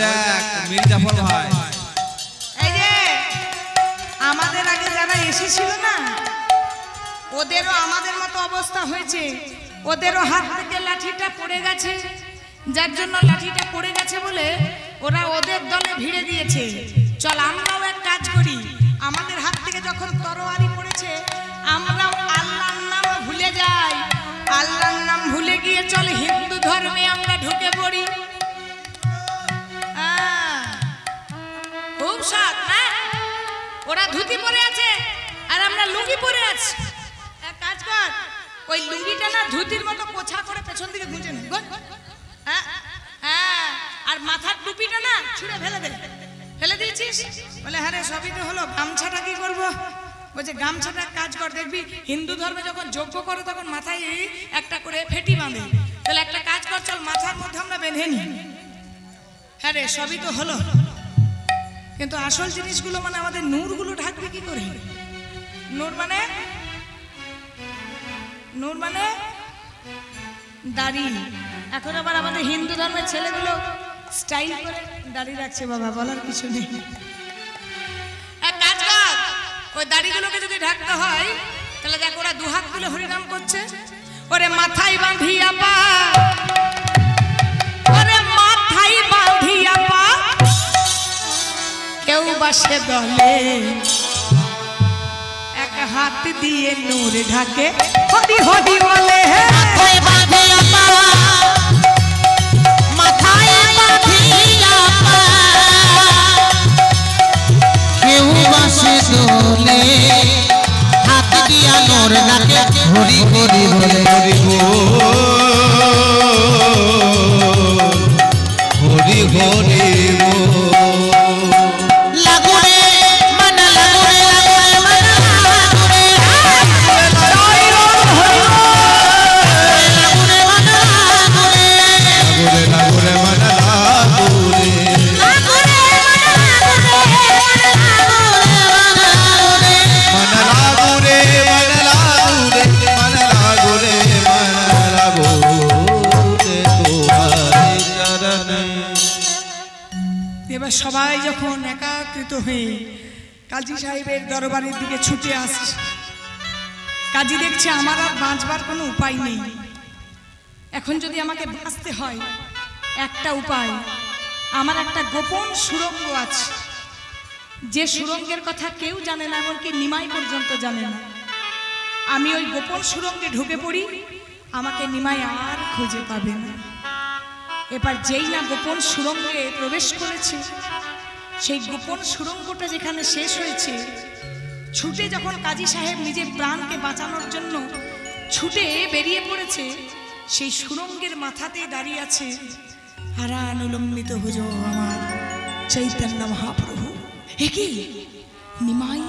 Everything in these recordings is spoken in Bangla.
দেখ মির্জাফর ভাই, এই যে আমাদের আগে যারা এসেছিল না, ওদেরও আমাদের মতো অবস্থা হয়েছে। ওদেরও হাত থেকে লাঠিটা পড়ে গেছে, যার জন্য লাঠিটা পড়ে গেছে বলে ওরা ওদের দলে ভিড়ে দিয়েছে। চল আমরাও এক কাজ করি, আমাদের হাত থেকে যখন তরোয়ারি পড়েছে আমরাও আল্লাহর নাম ভুলে যাই। আল্লাহর নাম ভুলে গিয়ে চল হিন্দু ধর্মে আমরা ঢুকে পড়ি। খুব সাত না, ওরা ধুতি পরে আছে আর আমরা লুঙ্গি পরে আছি। এক কাজ কর, ওই লুঙ্গিটা না ধুতির মতো কোছা করে পেছন দিকে গুঁজে নে। হ্যাঁ হ্যাঁ, আর মাথার টুপিটা না ছুঁড়ে ফেলে দে। ফেলে দিয়েছিস বলে হ্যাঁ রে সবই তো হলো, গামছাটা কি করবো? বলছে গামছাটা কাজ কর, দেখবি হিন্দু ধর্মে যখন যজ্ঞ করে তখন মাথায় একটা করে ফেটি বাঁধে। তাহলে একটা কাজ কর, চল মাথার মধ্যে আমরা বেঁধে নিই। হ্যাঁ রে সবই তো হলো, কিন্তু আসল জিনিসগুলো মানে আমাদের নূরগুলো ঢাকবে কি করে? নূর মানে দাড়ি। এখন আবার আমাদের হিন্দু ধর্মের ছেলেগুলো স্টাইল করে দাড়ি রাখছে। বাবা বলার কিছু নেই। এক কাজ কর, ওই দাড়িগুলোকে যদি ঢাকতে হয় তাহলে দেখ ওরা দুহাত তুলে হরিনাম করছে। ওরে মাথায় বাঁধিয়া পা, ওরে মাথায় বাঁধিয়া পা, কেউ বাসে দলে, এক হাত দিয়ে নূর ঢাকে হরি হরি বলে। মাথায় বাঁধিয়া পা, মাথায় বাঁধিয়া পা, কেউ বাসে দলে, হাত দিয়া নূর ঢাকে হরি হরি বলে। হরি হরি হরি লাগুরে মন লাগুরে, লাগুরে মন লাগুরে, লাগুরে মন লাগুরে, লাগুরে লাগুরে মন লাগুরে, লাগুরে মন লাগুরে, মন লাগুরে মন লাগুরে মন লাগুরে তোমার চরণে। এবার সবাই যখন একাকৃত হয়ে কাজী সাহেবের দরবারের দিকে ছুটে আসছে, কাজী দেখছে আমার আর বাঁচবার কোনো উপায় নেই। এখন যদি আমাকে বাঁচতে হয় একটা উপায়, আমার একটা গোপন সুড়ঙ্গ আছে, যে সুড়ঙ্গের কথা কেউ জানে না, এমনকি নিমাই পর্যন্ত জানে না। আমি ওই গোপন সুড়ঙ্গে ঢুকে পড়ি, আমাকে নিমাই আর খুঁজে পাবে না। এবার যেই না গোপন সুড়ঙ্গে প্রবেশ করেছে, সেই গোপন সুড়ঙ্গটা যেখানে শেষ হয়েছে, ছুটে যখন কাজী সাহেব নিজের প্রাণকে বাঁচানোর জন্য ছুটে বেরিয়ে পড়েছে, সেই সুড়ঙ্গের মাথাতে দাঁড়িয়ে আছে হারানুলম্বিত ভুজ আমার চৈতন্য মহাপ্রভু। এ কি নিমাই,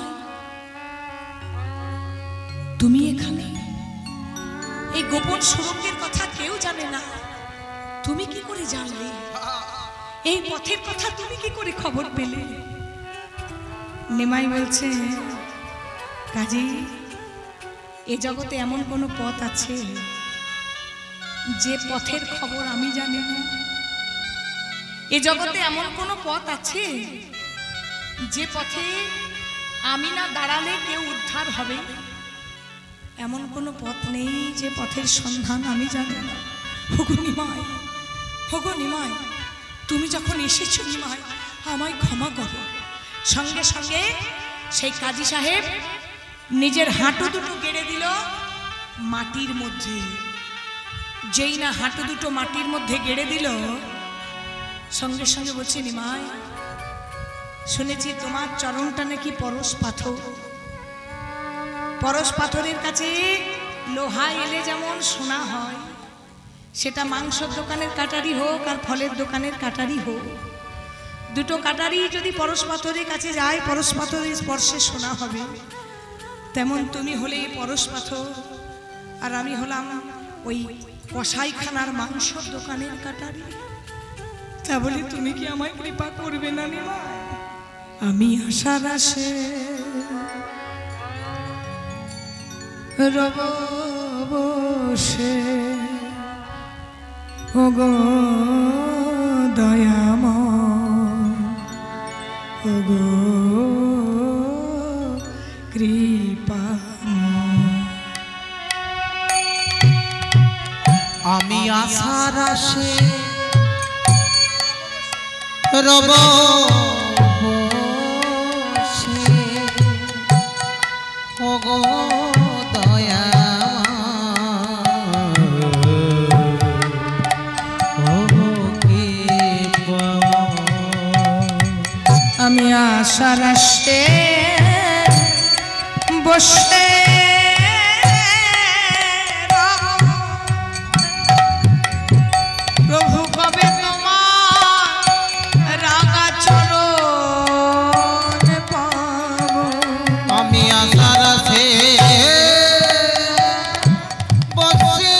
তুমি এখানে? এই গোপন সুড়ঙ্গের কথা কেউ জানে না, তুমি কি করে জানলে? এই পথের কথা তুমি কি করে খবর পেলে? নিমাই বলছে, কাজী এ জগতে এমন কোনো পথ আছে যে পথের খবর আমি জানি না? এ জগতে এমন কোনো পথ আছে যে পথে আমি না দাঁড়ালে কেউ উদ্ধার হবে? এমন কোনো পথ নেই যে পথের সন্ধান আমি জানি না। ওগো নিমাই, ওগো নিমাই, তুমি যখন এসেছো নিমাই, আমায় ক্ষমা করো। সঙ্গে সঙ্গে সেই কাজী সাহেব নিজের হাঁটু দুটো গেড়ে দিল মাটির মধ্যে। যেই না হাঁটু দুটো মাটির মধ্যে গেড়ে দিল, সঙ্গে সঙ্গে বলছে, নিমাই শুনেছি তোমার চরণটা নাকি পরশ পাথর। পরশ পাথরের কাছে লোহা এলে যেমন সোনা হয়, সেটা মাংসের দোকানের কাটারি হোক আর ফলের দোকানের কাটারি হোক, দুটো কাটারি যদি পরশ পাথরের কাছে যায়, পরশ পাথরের স্পর্শে সোনা হবে। তেমন তুমি হলে পরশ পাথর, আর আমি হলাম ওই কসাইখানার মাংসের দোকানের কাটারি। তা বলে তুমি কি আমায় কৃপা করবে না নিমাই? আমি আশার আশে রব বসে, ওগো দয়াময় আশার আসে রব বসে ওগো দয়া আমি আশার আসে বসে প্রভু কবে তোমার রাঙা চরণ পাবো। আমি আশার আছে বসে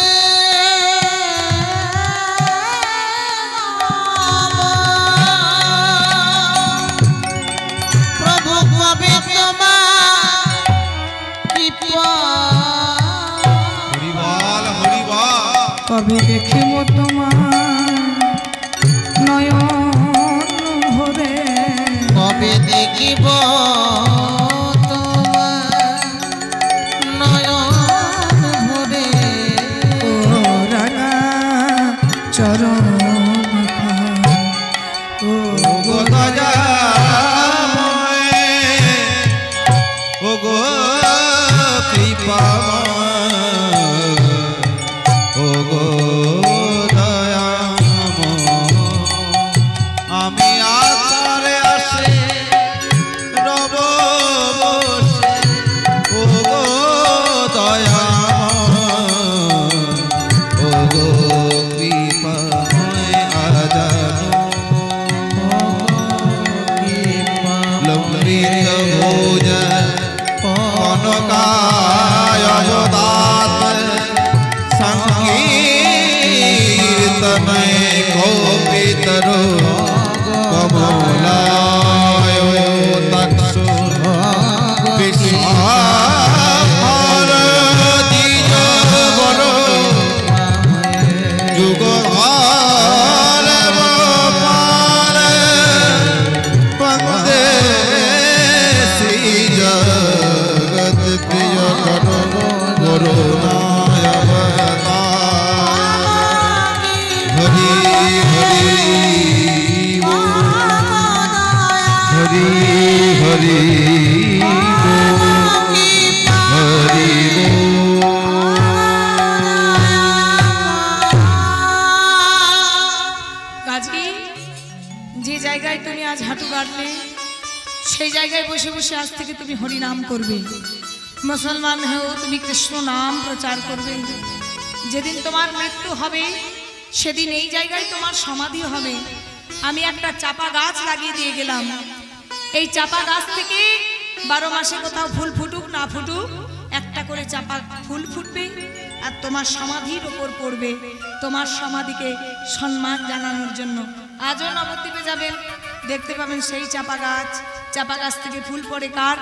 প্রভু কবে তোমার কৃপা হরিবল হরিবল কবে দেখিব তোমার নয়ন ভরে। কবে দেখিব তোমার নয়ন ভরে ও রাঙা চরণ ও ওগো দয়াময় ওগো কৃপাময় ওগো দয়াময় আমি আশারে আসে রব বসে ওগো দয়াময় ওগো কৃপাময় আজানো লম্বিত ভোজন কনকায় দাত সংকীর্তনয় কৌপিতরো কমলায় তক্ষু বিশ্বভার দ্বিজ বর যুগ বন্দে শ্রী জগৎ প্রিয় করুণায় অবতার হরি হরি হরি হরি হরি কাজী যে জায়গায় তুমি আজ হাঁটু গাড়লে সেই জায়গায় বসে বসে আজ থেকে তুমি হরি নাম করবে। মুসলমান হও তুমি কৃষ্ণ নাম প্রচার করবে। যেদিন তোমার মৃত্যু হবে সেদিন এই জায়গায় তোমার সমাধি হবে। আমি একটা চাপা গাছ লাগিয়ে দিয়ে গেলাম। এই চাপা গাছ থেকে 12 মাসে কোথাও ফুল ফুটুক না ফুটুক একটা করে চাপা ফুল ফুটবে আর তোমার সমাধির ওপর পড়বে, তোমার সমাধিকে সম্মান জানানোর জন্য। আজও নবদ্বীপে যাবেন, দেখতে পাবেন সেই চাপা গাছ থেকে ফুল পড়ে কার?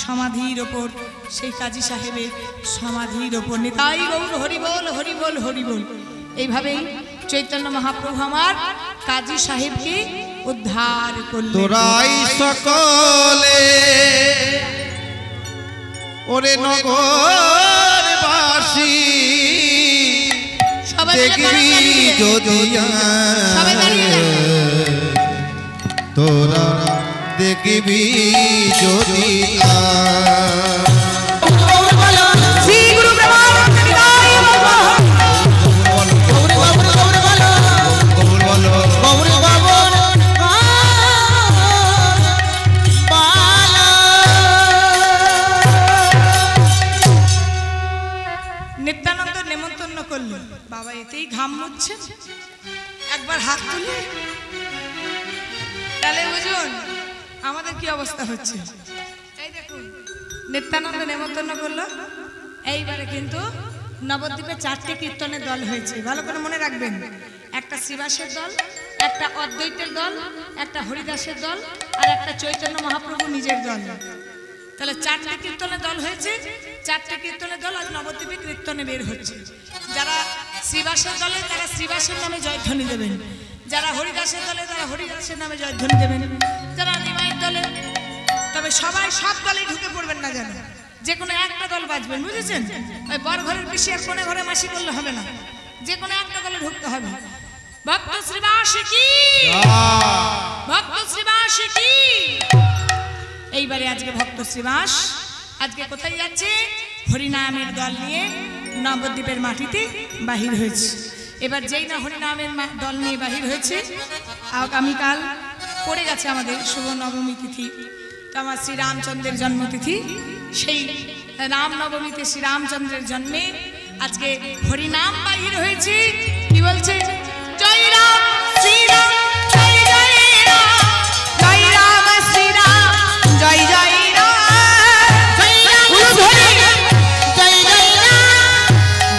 সমাধির ওপর, সেই কাজী সাহেবের সমাধির ওপর। নিতাই গৌর হরিবল হরিবল হরিবল। এইভাবেই চৈতন্য মহাপ্রভু আমার কাজী সাহেবকে উদ্ধার করলেন। তোরাই সকলে ওরে নগরবাসী সবাই মিলে দেখবি দাঁড়িয়ে যদি সবাই দাঁড়িয়ে যান। তোরা দেখবি যদি শ্রী গুরু প্রেমানন্দ নিতাই গৌরী বাবন নিত্যানন্দ নেমন্তন্ন করল। বাবা এতেই ঘাম মুছছে, একবার হাত তুলে তাহলে বুঝুন আমাদের কি অবস্থা হচ্ছে। এই দেখুন নিত্যানন্দ নেমন্তন্ন করলো। এইবারে কিন্তু নবদ্বীপে 4টে কীর্তনের দল হয়েছে, ভালো করে মনে রাখবেন। একটা শ্রীবাসের দল, একটা অদ্বৈতের দল, একটা হরিদাসের দল আর একটা চৈতন্য মহাপ্রভু নিজের দল। তাহলে 4টে কীর্তনের দল হয়েছে। 4টে কীর্তনের দল আজ নবদ্বীপে কীর্তনে বের হচ্ছে। যারা শ্রীবাসের দলে তারা শ্রীবাসের নামে জয়ধ্বনি দেবেন, যারা হরিদাসের দলে তারা হরিদাসের নামে জয়ধ্বনি দেবেন, যারা নিমাইয়ের দলে। তবে সবাই সব দলেই ঢুকে পড়বেন না, যেন যে কোনো একটা দল বাজবেন, বুঝেছেন? ওই বর ঘরের পিসি আর কোনে ঘরে মাসি বললে হবে না, যে কোনো একটা দলে ঢুকতে হবে। ভক্ত শ্রীবাস কি, ভক্ত শ্রীবাস কি। এইবারে আজকে ভক্ত শ্রীবাস আজকে কোথায় যাচ্ছে? হরিনামের দল নিয়ে নবদ্বীপের মাটিতে বাহির হয়েছে। এবার যেই না হরিনামের দল নিয়ে বাহির হয়েছে, আগামীকাল পড়ে গেছে আমাদের শুভ নবমী তিথি, তো আমার শ্রীরামচন্দ্রের জন্মতিথি। সেই রামনবমীতে শ্রীরামচন্দ্রের জন্মে আজকে হরিনাম বাহির হয়েছে। কি বলছে? জয় রাম শ্রীরাম জয় জয় রাম, জয় রাম শ্রীরাম জয় জয় রাম, জয় রাম জয় জয় রাম,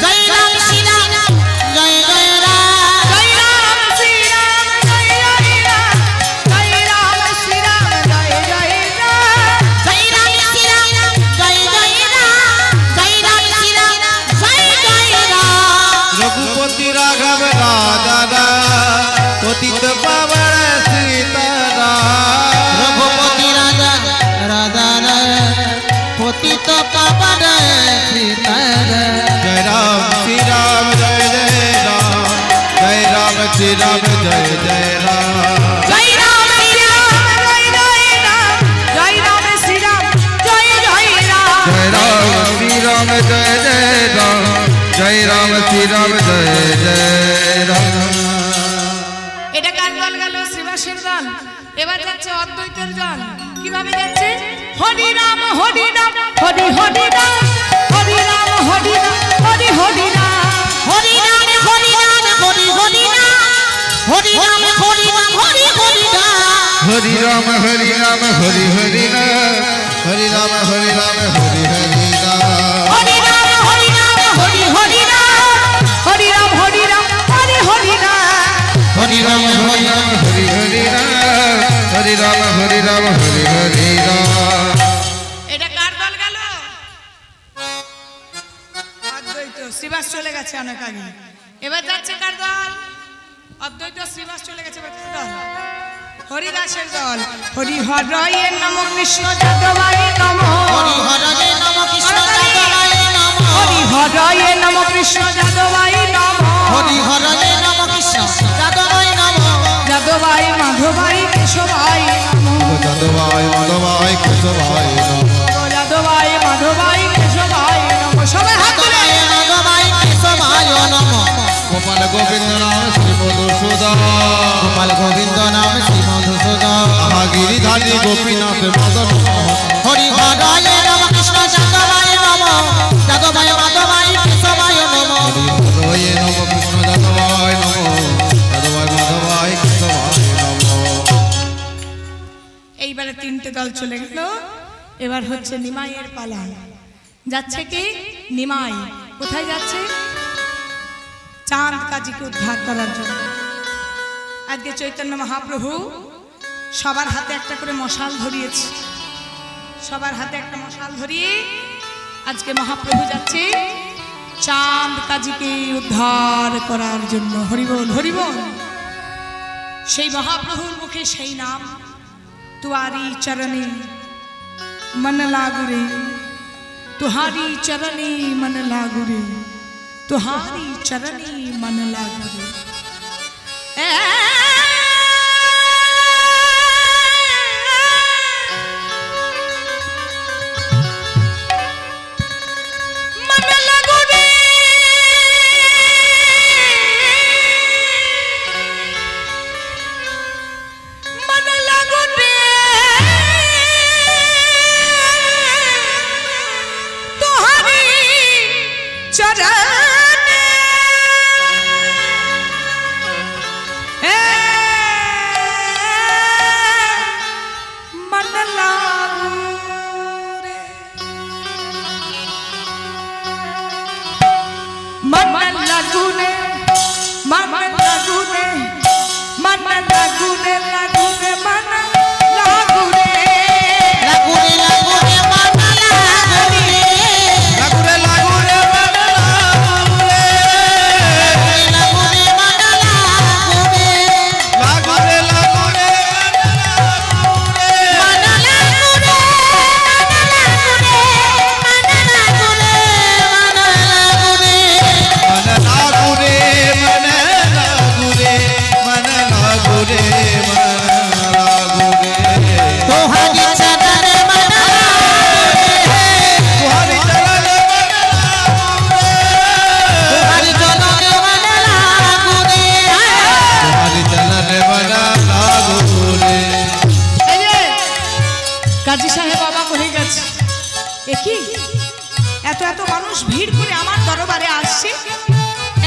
জয় রাম শ্রীরাম জয় জয় রাম, জয় রাম শ্রীরাম জয় জয় রাম, জয় রাম শ্রীরাম জয় জয় রাম, জয় রাম শ্রীরাম জয় জয় রাম, জয় রাম শ্রীরাম জয় জয় রাম। रघुपति राघव राजा पतित पावन सीताराम, रघुपति राजा राधा पतित पावन सीताराम। जय राम श्री राम जय जय राम, जय राम श्री राम जय जय राम, জয় রাম শ্রীরাম জয় জয় রাম, জয় রাম শ্রীরাম জয় জয় রাম, जय राम श्री राम जय जय राम, जय राम श्री राम जय जय राम। এটা কার দল গেল? শ্রীবাসের দল। এবার যাচ্ছে অদ্বৈতের দল। কিভাবে যাচ্ছে? হরি রাম হরি রাম হরি হরি রাম, হরি রাম হরি রাম হরি হরি রাম, हरि राम हरि राम हरि हरि राम, हरि राम हरि राम हरि हरि राम। हरि राम हरि राम हरि हरि राम, हरि राम हरि राम हरि हरि राम, হরি রাম হরি রাম হরি হরি রাম, হরি রাম হরি রাম হরি হরি রাম, हरि राम हरि राम हरि हरि राम, हरि राम हरि राम हरि हरि राम। এটা কার দল গেল? অদ্বৈত। শ্রীবাস চলে গেছে অনেক আগে। এবার যাচ্ছে কার দল? অদ্বৈত শ্রীবাস চলে গেছে। এবার কার দল? হরিদাসের দল। হরি হরয়ে নম কৃষ্ণ যাদবায় নম, हरि हरे नम कृष्ण जादवाय नम, হরি হরয়ে নম কৃষ্ণ যাদবায় নম, हरि हरे नम कृष्ण जादवाय नम, যাদবায় মাধবায় কেশবায় নম, যাদবায় মাধবায় কেশবায় নমঃ, যাদবায় মাধবায় কেশবায় নম। সবাই হাত তুলে जादवाय माधवाय केशवाय नम। গোপাল গোবিন্দ নাম শ্রী মধুসূদন, गोपाल गोविंद नाम श्री मधुसूदन, মহাগিরিধারী গোপীনাথ মদন মোহন, हरि हराय नम कृष्ण जादवाय नम, जादवाय माधवाय केशवाय नम, হরে নম কৃষ্ণ যাদবায় নমঃ, যাদবায় মাধবায় কেশবায় নমঃ। এইবারে তিনটে দল চলে গেল। এবার হচ্ছে নিমাইয়ের পালা। যাচ্ছে কি? নিমাই। কোথায় যাচ্ছে? চাঁদ কাজীকে উদ্ধার করার জন্য। আজকে চৈতন্য মহাপ্রভু সবার হাতে একটা করে মশাল ধরিয়েছে। সবার হাতে একটা মশাল ধরিয়ে আজকে মহাপ্রভু যাচ্ছে চাঁদ কাজীকে উদ্ধার করার জন্য। হরিবোল হরিবোল। সেই মহাপ্রভুর মুখে সেই নাম, तुआरी चरणी मन लागू रे, तुहारी चरणी मन लागू रे, तुहारी चरणी मन लागू रे। मन लागू रे, मन लागू रे, तुहारी चरण কাজী সাহেব অবাক হয়ে গেছে, এ কি এত এত মানুষ ভিড় করে আমার দরবারে আসছে।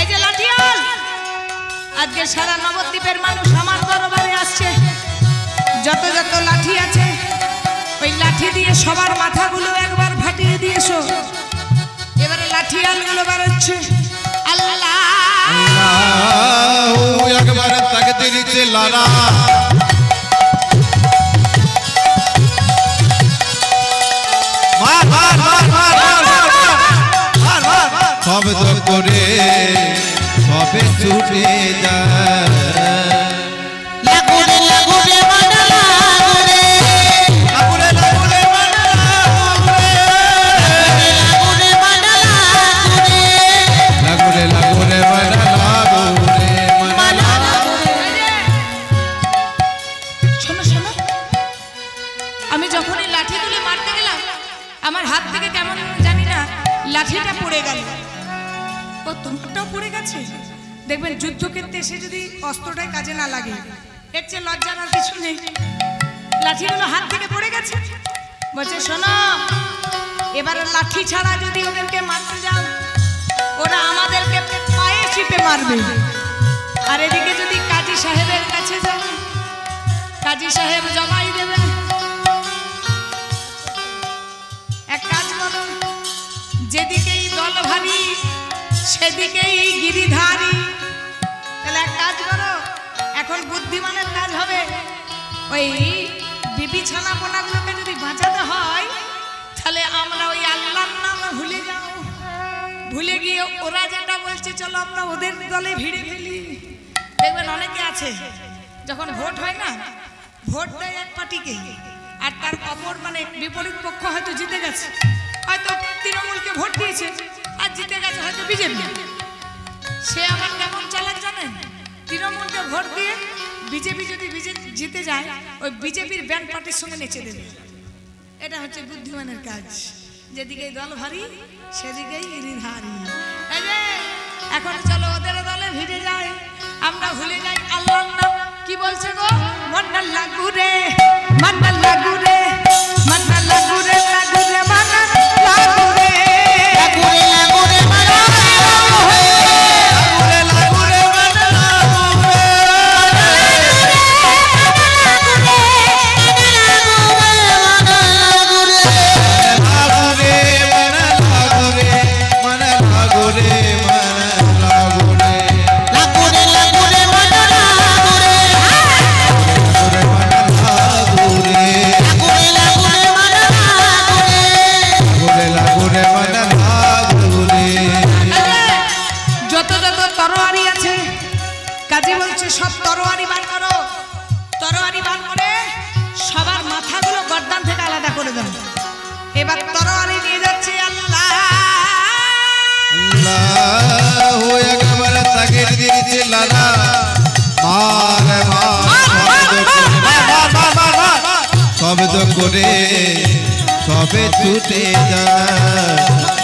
এই যে লাঠিয়াল, আজকে সারা নবদ্বীপের মানুষ আমার দরবারে আসছে, যত যত লাঠি আছে ওই লাঠি দিয়ে সবার মাথাগুলো একবার ফাটিয়ে দিয়েছো। এবারে লাঠিয়ালগুলো বেরোচ্ছে। আল্লাহ একবার তাকদীর চিল্লানা, শব্দ করে সবে ছুটে যায়। লাগুরে লাগুরে মন লাগুরে, লাগুরে লাগুরে মন লাগুরে, লাগুরে মন লাগুরে, লাগুরে লাগুরে মন লাগুরে, মন লাগুরে। শোনো শোনো, আমি যখন এই লাঠি তুলে মারতে গেলাম আমার হাত থেকে কেমন জানি না লাঠিটা পড়ে গেল। ও তোমারটাও পড়ে গেছে। দেখবেন যুদ্ধক্ষেত্রে এসে যদি অস্ত্রটাই কাজে না লাগে, এর চেয়ে লজ্জার আর কিছু নেই। লাঠিগুলো হাত থেকে পড়ে গেছে। বলছে শোনো, এবার লাঠি ছাড়া যদি ওদেরকে মারতে যাও ওরা আমাদেরকে পায়ে চিপে মারবে। আর এদিকে যদি কাজী সাহেবের কাছে যাও, কাজী সাহেব জবাই দেবে। এক কাজ করো, যেদিকেই দল ভারী সেদিকেই গিরিধারী। তাহলে এক কাজ করো, এখন বুদ্ধিমানের কাজ হবে, ওই বিবি ছানাপোনাগুলোকে যদি বাঁচাতে হয় তাহলে আমরা ওই আল্লাহর নাম ভুলে যাও, ভুলে গিয়ে ওরা যেটা বলছে চলো আমরা ওদের দলে ভিড়ে ফেলি। দেখবেন অনেকে আছে যখন ভোট হয় না, ভোট দেয় এক পার্টিকে, আর তার অপর মানে বিপরীত পক্ষ হয়তো জিতে গেছে, হয়তো তৃণমূলকে ভোট দিয়েছে আর জিতে গেছে হয়তো বিজেপি। সে আবার কেমন চালাক জানেন, তৃণমূলকে ভোট দিয়ে বিজেপি যদি জিতে যায় ওই বিজেপির ব্যান্ড পার্টির সঙ্গে নেচে দেবে। এটা হচ্ছে বুদ্ধিমানের কাজ। যেদিকেই দল ভারী সেদিকেই গিরিধারী। এই যে এখন চলো ওদের দলে ভিড়ে যায়, আমরা ভুলে যাই আল্লাহর নাম। কি বলছে গো? মন্না লাগুরে মন্না লাগুরে মন্না লাগুরে লাগুরে মন্না লাগুরে, লাগুরে লাগুরে মন লাগুরে, লাগুরে লাগুরে মন লাগুরে, সব তরোয়ারি বার করো, তরোয়ারি বার করে সবার মাথাগুলো গর্দান থেকে আলাদা করে দাও। এবার তরোয়ারি নিয়ে যাচ্ছে আল্লাহ আল্লাহু আকবার তাকবীর দিয়েছে লালা শব্দ করে সবে ছুটে যায়।